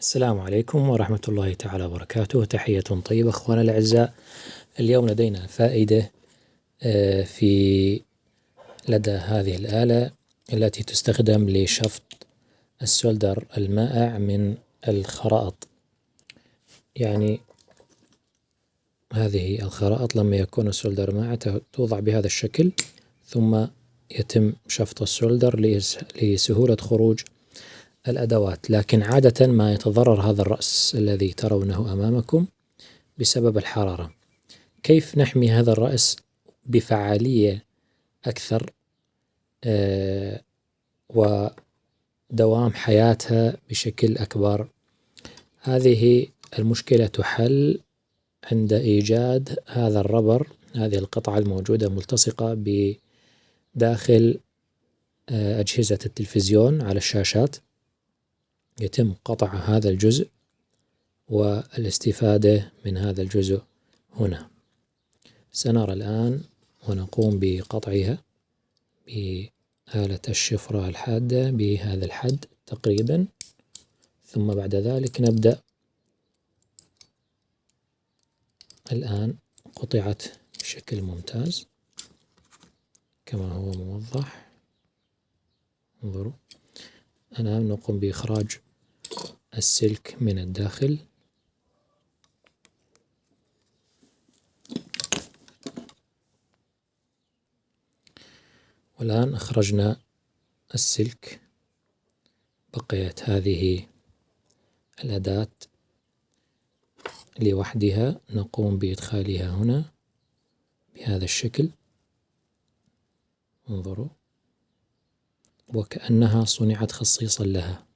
السلام عليكم ورحمة الله تعالى وبركاته. تحية طيبة أخوانا الأعزاء. اليوم لدينا فائدة في لدى هذه الآلة التي تستخدم لشفط السولدر المائع من الخرائط. يعني هذه الخرائط لما يكون السولدر مائع توضع بهذا الشكل، ثم يتم شفط السولدر لسهولة خروج الأدوات. لكن عادة ما يتضرر هذا الرأس الذي ترونه أمامكم بسبب الحرارة. كيف نحمي هذا الرأس بفعالية أكثر ودوام حياتها بشكل أكبر؟ هذه المشكلة تحل عند إيجاد هذا الربر، هذه القطعة الموجودة ملتصقة بداخل أجهزة التلفزيون على الشاشات. يتم قطع هذا الجزء والاستفادة من هذا الجزء هنا. سنرى الآن ونقوم بقطعها بآلة الشفرة الحادة بهذا الحد تقريبا، ثم بعد ذلك نبدأ. الآن قطعت بشكل ممتاز كما هو موضح. انظروا، الآن نقوم بإخراج السلك من الداخل. والآن أخرجنا السلك، بقيت هذه الأداة لوحدها، نقوم بإدخالها هنا بهذا الشكل. انظروا، وكأنها صنعت خصيصا لها.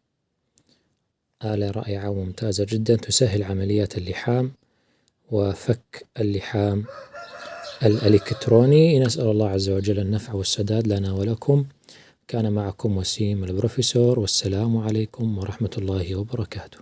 آلة رائعة وممتازة جدا، تسهل عمليات اللحام وفك اللحام الإلكتروني. نسأل الله عز وجل النفع والسداد لنا ولكم. كان معكم وسيم البروفيسور، والسلام عليكم ورحمة الله وبركاته.